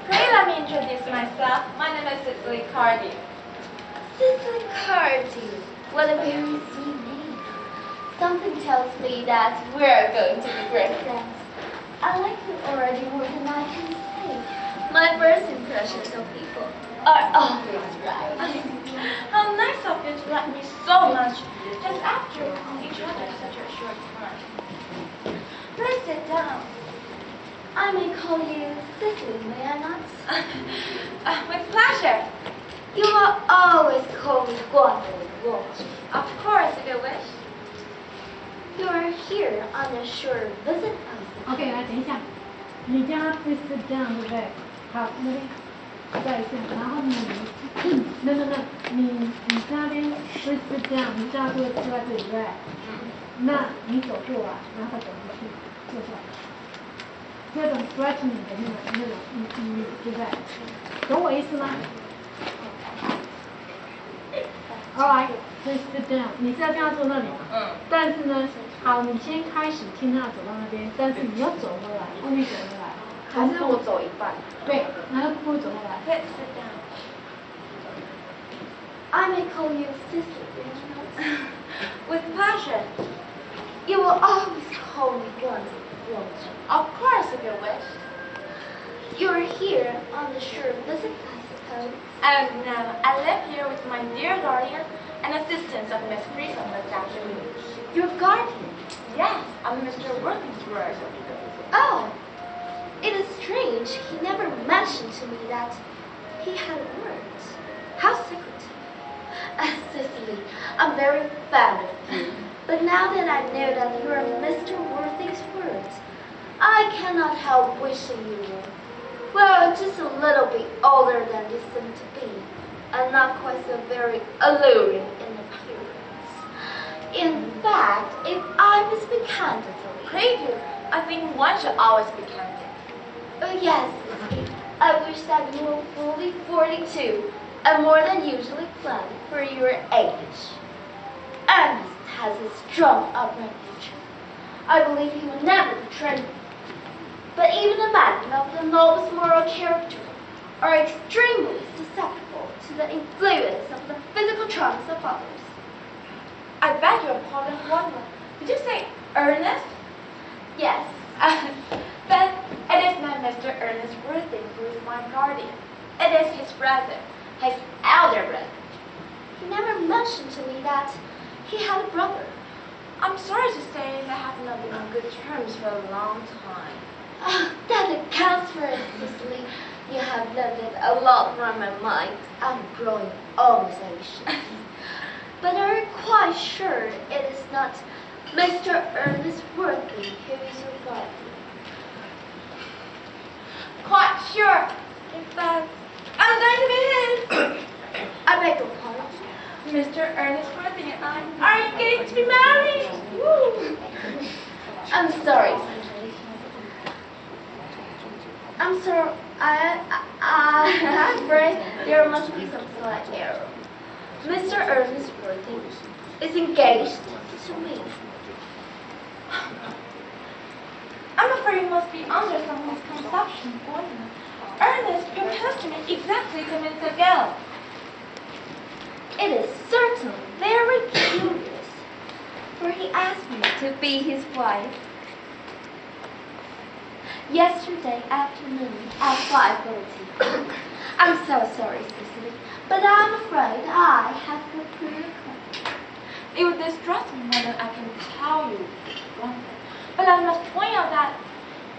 Pray let me introduce myself. My name is Cicely Cardy. Cicely Cardy. What a very sweet name. Something tells me that we're going to be great friends. I like you already more than I can say. My first impressions of people are always right. How nice of you to like me so much, just after we've known each other such a short time. Please sit down. I may call you Cicely, may I not? With pleasure. You will always call me Gwendolyn, won't you? Of course, if you wish. You are here on a short visit, I suppose. OK， 来等一下，你叫他 please sit down， 对不对？好，那边再一下，然后你在那边 please sit down， 你叫他坐在这里，对不对？那你走过来，然后他走过去，坐下来。这种 threatening 的那种对不对？懂我意思吗？All right, please sit down。你是要这样坐那里吗？但是呢，好，你先开始听他走到那边，但是你要走回来，故意走回来。还是我走一半？对，然后故意走回来。Please sit down. I may call you Cicely. With pleasure. You will always call me Gwendolyn, won't you? Of course, if you wish. You are here on a short visit, I suppose. And I live here with my dear guardian and assistant of Miss Grissom this afternoon. Your guardian? Yes, I'm Mr. Workingsworth. Oh, it is strange. He never mentioned to me that he had words. How secretive. Cicely, I'm very fond of you. But now that I know that you are Mr. Worthingsworth, I cannot help wishing you were, well, just a little bit older than you seem to be, and not quite so very alluring in appearance. In fact, if I must be candidly... Pray do. I think one should always be candid. Oh yes, Cicely. I wish that you were fully 42 and more than usually planned for your age. Ernest has a strong upright nature. I believe he will never betray me. But even the men of the noblest moral character are extremely susceptible to the influence of the physical charms of others. I beg your pardon, Gwendolyn. Did you say Ernest? Yes. Then it is not Mr. Ernest Worthing who is my guardian. It is his brother, his elder brother. He never mentioned to me that he had a brother. I'm sorry to say they have not been on good terms for a long time. That accounts for it, Cicely. You have lifted a lot from my mind. I'm growing almost anxious. But are you quite sure it is not Mr. Ernest Worthy who is your guardian? Quite sure. In fact, I'm going to be his. I beg your pardon. Mr. Ernest Worthing and I are engaged to be married. Woo. I'm sorry, Cicely. I'm sorry. I'm afraid there must be some slight error. Mr. Ernest Worthing is engaged to me. I'm afraid you must be under some misconception, Gwendolyn. Ernest proposed to me exactly 2 minutes ago. It is certainly very curious, for he asked me to be his wife yesterday afternoon at 5:30. I'm so sorry, Cicely, but I'm afraid I have put through your company. It would distress me more than I can tell you, Gwendolyn. But I must point out that,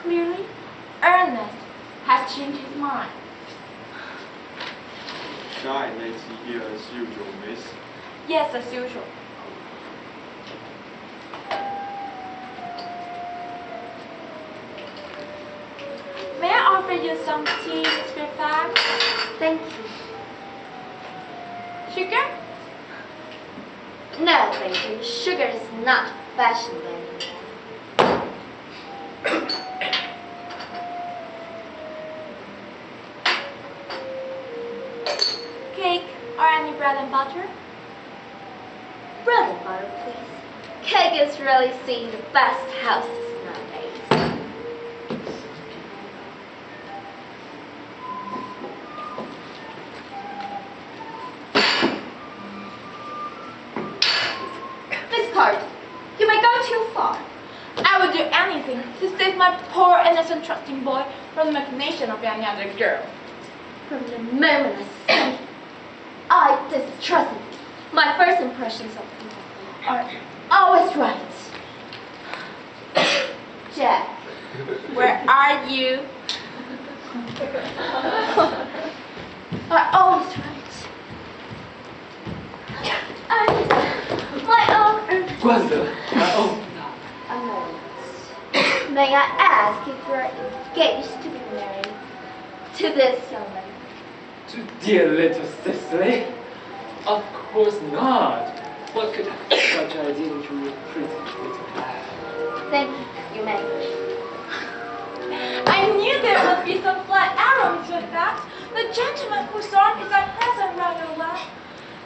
clearly, Ernest has changed his mind. Shall I let you here as usual, miss? Yes, as usual. May I offer you some tea, Miss Fairfax? Thank you. Sugar? No, thank you. Sugar is not fashionable anymore. Cake or any bread and butter? Bread and butter, please. Cake is really seeing the best houses nowadays. poor innocent trusting boy from the machination of any other girl. From the moment I saw him, I distrusted him. My first impressions of people are always right. Jack. Where are you? Are always right. And my own Ernest. 罐子，来哦。 A moment. May I ask if you are engaged to be married to this young man? To dear little Cicely? Of course not. What could such idea into your pretty little head? Thank you, you may. I knew there must be some slight error with that. The gentleman whose arm is at present round your lap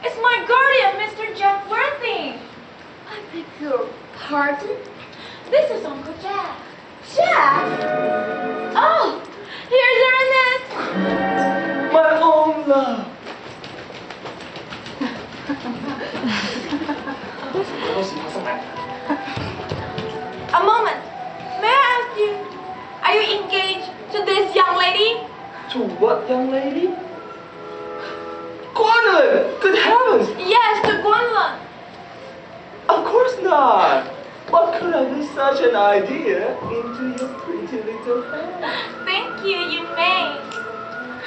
is my guardian, Mr. Jack Worthing. I beg your pardon? This is Uncle Jack. Jack! Oh, here's Ernest. My own love. 恭喜他送来。 A moment. May I ask you, are you engaged to this young lady? To what young lady? Gwendolyn! Good heavens! Yes, to Gwendolyn. Of course not! What could have been such an idea into your pretty little head? Thank you, you may.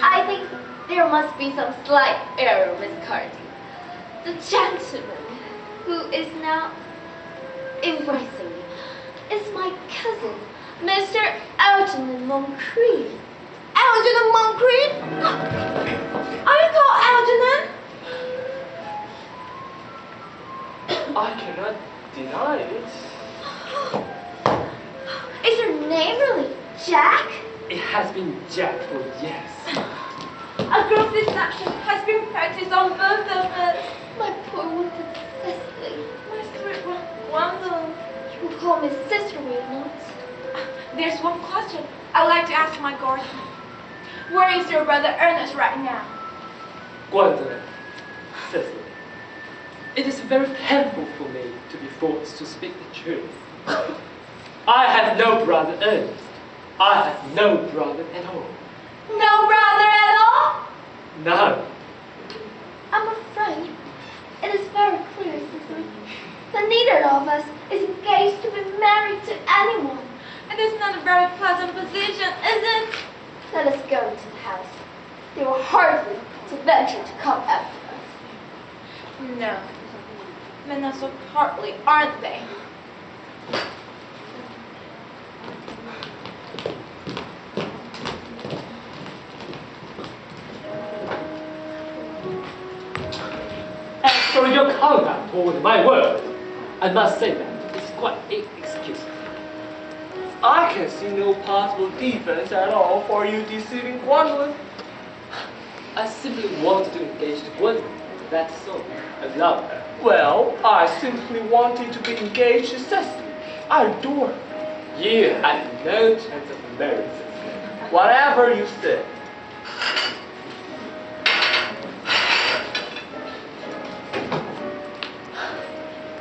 I think there must be some slight error, Miss Carty. The gentleman who is now embracing me is my cousin, Mr. Algernon Moncrief. Algernon Moncrief? Are you called Algernon? I cannot deny it. Is your name really Jack? It has been Jack for years. A gross deception has been practiced on both of us. My poor wicked Cicely. My sweet Gwendolyn. You will call me sister, will you not? There's one question I'd like to ask my guardian. Where is your brother Ernest right now? Gwendolyn, Cicely, it is very painful for me to be forced to speak the truth. I have no brother Ernest. I have no brother at all. No brother at all? None. I'm afraid it is very clear, Cicely, that neither of us is engaged to be married to anyone. It is not a very pleasant position, is it? Let us go to the house. They will hardly to venture to come after us. No. Men are so courtly, aren't they? As for your conduct toward my word, I must say that it's quite inexcusable. I can see no possible defense at all for you deceiving Gwendolyn. I simply wanted to engage to Gwendolyn, that's all. I love her. Well, I simply wanted to be engaged to Cecily. I adore her. You had no chance of marrying Cecily. Whatever you say.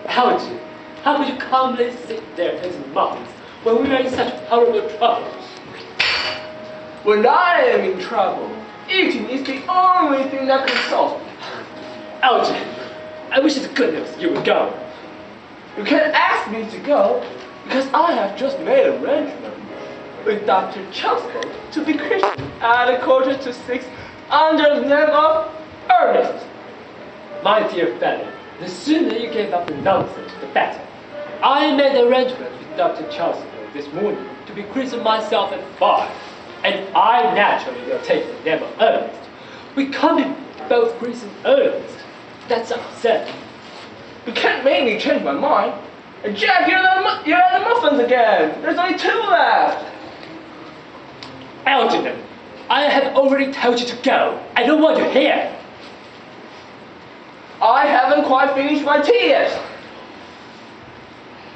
Algy, how could you calmly sit there as months when we are in such horrible trouble? When I am in trouble, eating is the only thing that can solve me. Algy, I wish to goodness you would go. You can't ask me to go because I have just made an arrangement with Dr. Chelsea to be Christian at 5:45 under the name of Ernest. My dear fellow, the sooner you give up the nonsense, the better. I made arrangements with Dr. Chelsea this morning to be christened myself at 5, and I naturally will take the name of Ernest. We can't be both christened Ernest. That's upset. You can't make me change my mind. And Jack, you're at the muffins again. There's only 2 left. Algernon, I have already told you to go. I don't want you here. I haven't quite finished my tea yet.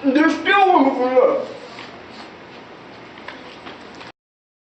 There's still room for love.